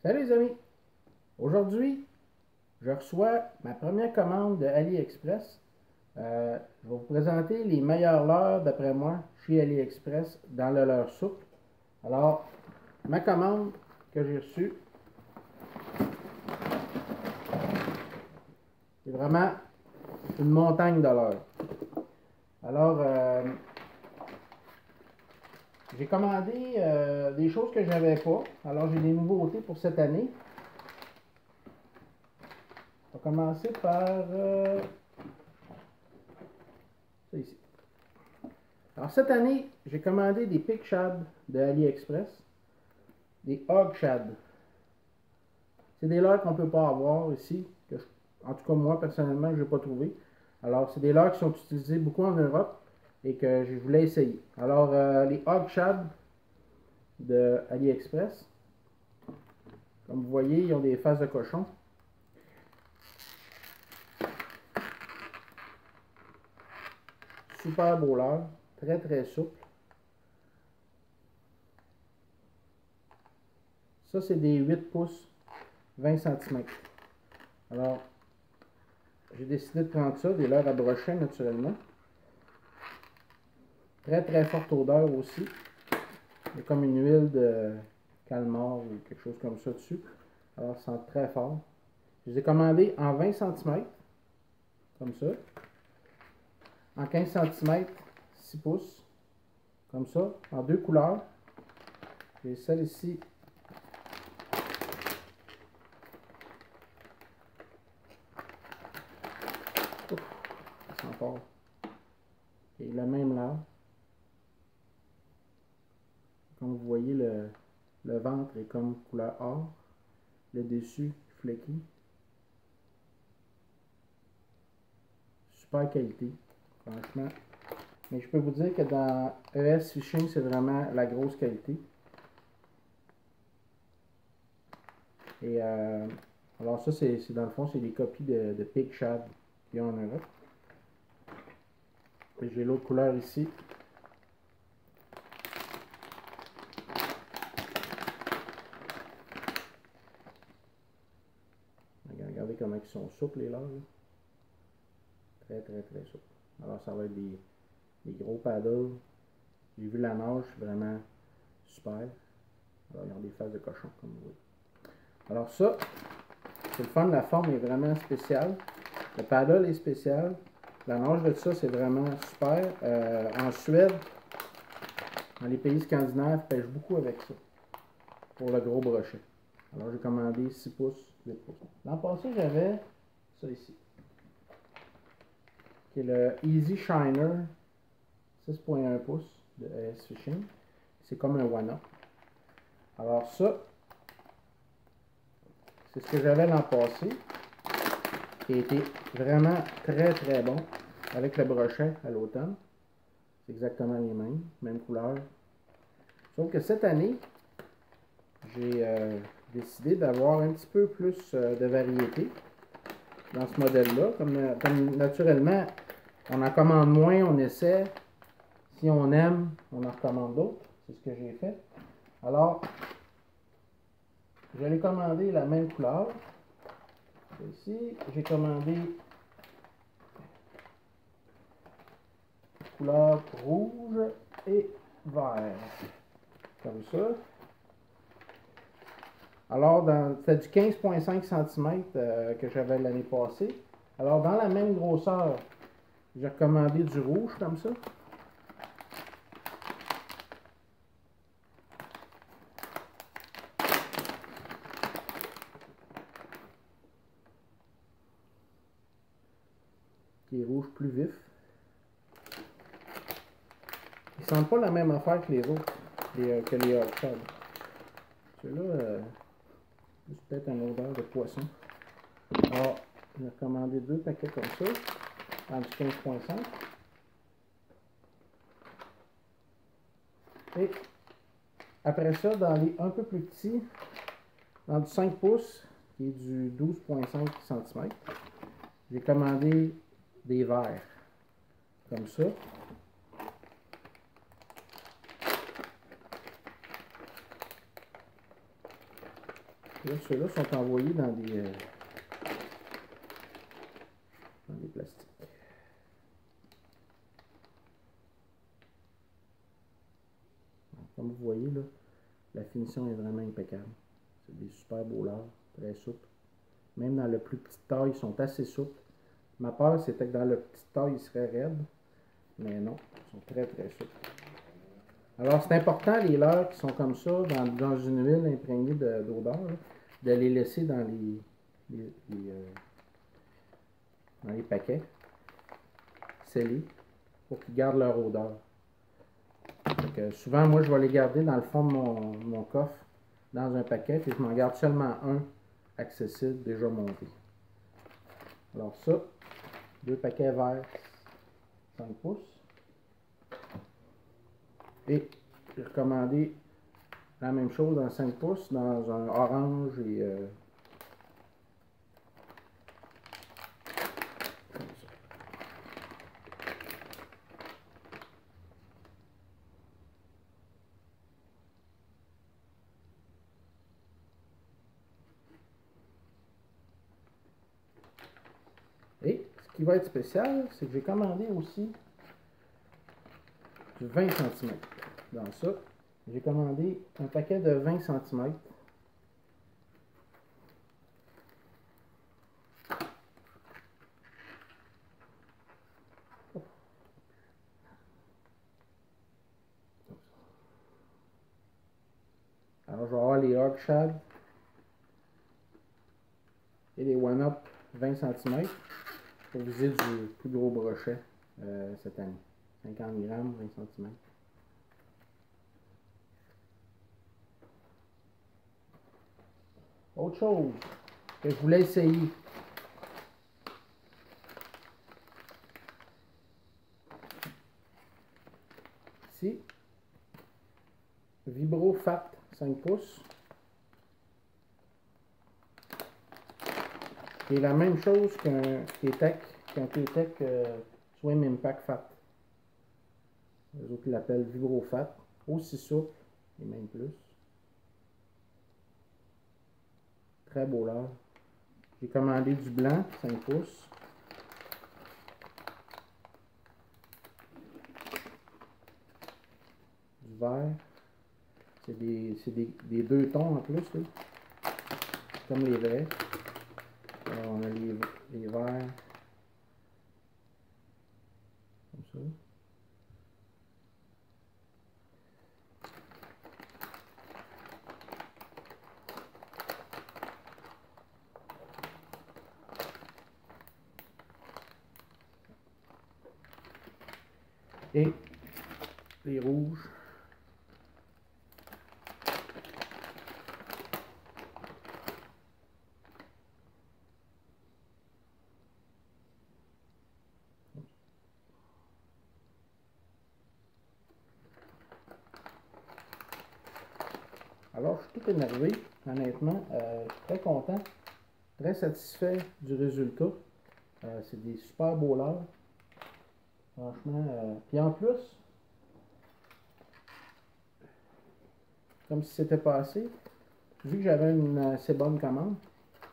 Salut les amis! Aujourd'hui, je reçois ma première commande de AliExpress. Je vais vous présenter les meilleurs leurres d'après moi chez AliExpress dans le leurre souple. Alors, ma commande que j'ai reçue, c'est vraiment une montagne de leurres. Alors, j'ai commandé des choses que je n'avais pas. Alors, j'ai des nouveautés pour cette année. On va commencer par ça ici. Alors, cette année, j'ai commandé des Pick Shad de AliExpress, des Hog Shad. C'est des leurres qu'on ne peut pas avoir ici, en tout cas moi personnellement, je n'ai pas trouvé. Alors, c'est des leurres qui sont utilisés beaucoup en Europe et que je voulais essayer. Alors, les Hog Shad de AliExpress, comme vous voyez, ils ont des faces de cochon. Super beau leurre, très très souple. Ça, c'est des 8 pouces, 20 cm. Alors, j'ai décidé de prendre ça, des leurres à brochet naturellement. Très très forte odeur aussi. Il y a comme une huile de calmar ou quelque chose comme ça dessus. Alors, ça sent très fort. Je les ai commandés en 20 cm, comme ça. En 15 cm, 6 pouces, comme ça, en deux couleurs. J'ai celle ici. Ouf, ça sent fort. Et le même là. Comme vous voyez, le ventre est comme couleur or. Le dessus, flecky. Super qualité, franchement. Mais je peux vous dire que dans ES Fishing, c'est vraiment la grosse qualité. Et alors ça, c'est dans le fond, c'est des copies de Pick Shad qu'il y a en Europe. Et j'ai l'autre couleur ici. Regardez comment ils sont souples les leurres. Très très très souples. Alors ça va être des gros paddles. J'ai vu la nage, vraiment super. Alors ils ont des faces de cochon comme vous voyez. Alors ça, c'est le fun, la forme est vraiment spéciale. Le paddle est spécial. La nage de ça, c'est vraiment super. En Suède, dans les pays scandinaves, ils pêchent beaucoup avec ça. Pour le gros brochet. Alors j'ai commandé 6 pouces, 8 pouces. L'an passé, j'avais ça ici. Qui est le Easy Shiner 6.1 pouces de ES Fishing. C'est comme un one-up. Alors ça, c'est ce que j'avais l'an passé. Qui a été vraiment très très bon. Avec le brochet à l'automne. C'est exactement les mêmes. Même couleur. Sauf que cette année, j'ai décidé d'avoir un petit peu plus de variété dans ce modèle-là. Comme naturellement, on en commande moins, on essaie. Si on aime, on en recommande d'autres. C'est ce que j'ai fait. Alors, j'allais commander la même couleur. Ici, j'ai commandé couleur rouge et vert. Comme ça. Alors, c'était du 15,5 cm que j'avais l'année passée. Alors, dans la même grosseur, j'ai recommandé du rouge comme ça. Qui est rouge plus vif. Ils ne sentent pas la même affaire que les autres, que les Hog Shad. Celui-là, c'est peut-être une odeur de poisson. Alors, j'ai commandé 2 paquets comme ça, dans du 15,5. Et après ça, dans les un peu plus petits, dans du 5 pouces, qui est du 12,5 cm, j'ai commandé des verres, comme ça. Ceux-là sont envoyés dans des plastiques. Comme vous voyez, là, la finition est vraiment impeccable. C'est des super beaux leurres, très souples. Même dans le plus petite taille, ils sont assez souples. Ma peur, c'était que dans le petit taille, ils seraient raides. Mais non, ils sont très très souples. Alors, c'est important, les leurres qui sont comme ça, dans une huile imprégnée d'odeur, de les laisser dans les paquets scellés pour qu'ils gardent leur odeur. Donc, souvent, moi, je vais les garder dans le fond de mon coffre, dans un paquet, et je m'en garde seulement un accessible, déjà monté. Alors ça, 2 paquets verts 5 pouces. Et j'ai recommandé la même chose dans 5 pouces, dans un orange et comme ça. Et ce qui va être spécial, c'est que j'ai commandé aussi du 20 cm dans ça. J'ai commandé un paquet de 20 cm. Alors, je vais avoir les Hog Shad et les One Up 20 cm pour viser du plus gros brochet cette année. 50 grammes, 20 cm. Autre chose que je voulais essayer. Ici, Vibro Fat 5 pouces. C'est la même chose qu'un K-Tech Swim Impact Fat. Les autres l'appellent Vibro Fat. Aussi souple et même plus. Très beau leurre. J'ai commandé du blanc 5 pouces. Du vert. C'est des 2 tons en plus, là. Comme les vrais. Alors, on a les verts. Comme ça. Et les rouges. Alors, je suis tout énervé, honnêtement. Je suis très content, très satisfait du résultat. C'est des super beaux leurres. Franchement. Puis en plus, comme si c'était passé, vu que j'avais une assez bonne commande,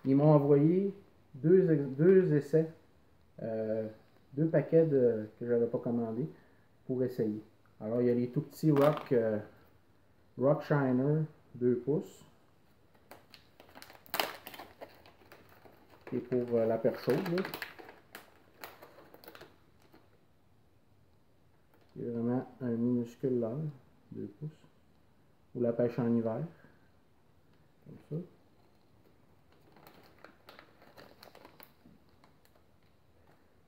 ils m'ont envoyé deux essais, 2 paquets que je n'avais pas commandé pour essayer. Alors, il y a les tout petits Rock Shiner 2 pouces. Qui est pour la perche chaude. C'est vraiment un minuscule leurre, 2 pouces. Ou la pêche en hiver. Comme ça.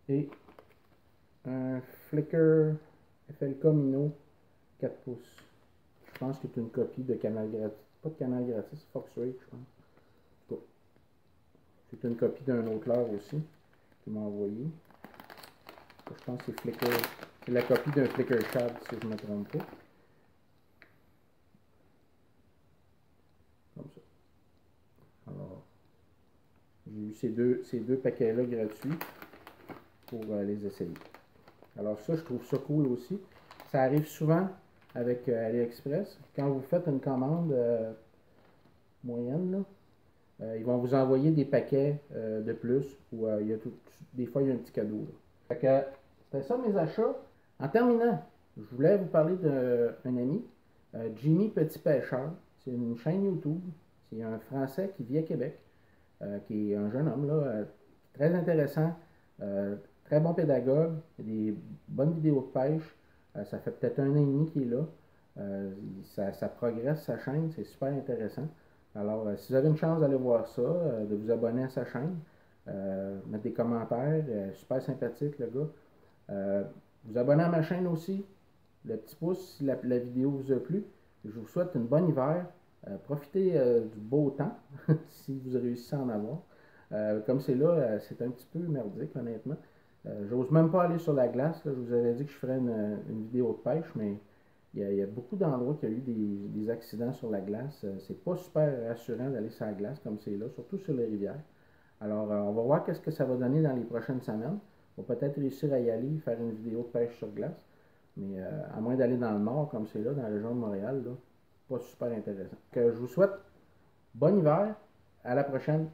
Et un Flicker FLK Minnow 4 pouces. Je pense que c'est une copie de Canal Gratis. Pas de Canal Gratis, Fox Rage, je pense. C'est une copie d'un autre leurre aussi qui m'a envoyé. Je pense que c'est Flicker. C'est la copie d'un Flicker Shad, si je ne me trompe pas. Comme ça. eu ces deux paquets-là gratuits pour les essayer. Alors ça, je trouve ça cool aussi. Ça arrive souvent avec AliExpress. Quand vous faites une commande moyenne, là, ils vont vous envoyer des paquets de plus où des fois il y a un petit cadeau. Fait que c'était ça mes achats. En terminant, je voulais vous parler d'un ami, Jimmy Petit Pêcheur. C'est une chaîne YouTube. C'est un Français qui vit à Québec, qui est un jeune homme là, très intéressant, très bon pédagogue, il a des bonnes vidéos de pêche. Ça fait peut-être 1 an et demi qu'il est là. Ça progresse sa chaîne, c'est super intéressant. Alors, si vous avez une chance d'aller voir ça, de vous abonner à sa chaîne, mettre des commentaires, super sympathique le gars. Vous abonner à ma chaîne aussi, le petit pouce si la vidéo vous a plu. Je vous souhaite une bonne hiver. Profitez du beau temps, si vous réussissez à en avoir. Comme c'est là, c'est un petit peu merdique, honnêtement. J'ose même pas aller sur la glace. Là. Je vous avais dit que je ferais une vidéo de pêche, mais il y a beaucoup d'endroits qui ont eu des accidents sur la glace. C'est pas super rassurant d'aller sur la glace comme c'est là, surtout sur les rivières. Alors, on va voir qu'est-ce que ça va donner dans les prochaines semaines. On va peut-être réussir à y aller, faire une vidéo de pêche sur glace. Mais à moins d'aller dans le nord, comme c'est là, dans la région de Montréal, là, pas super intéressant. Donc, je vous souhaite bon hiver. À la prochaine.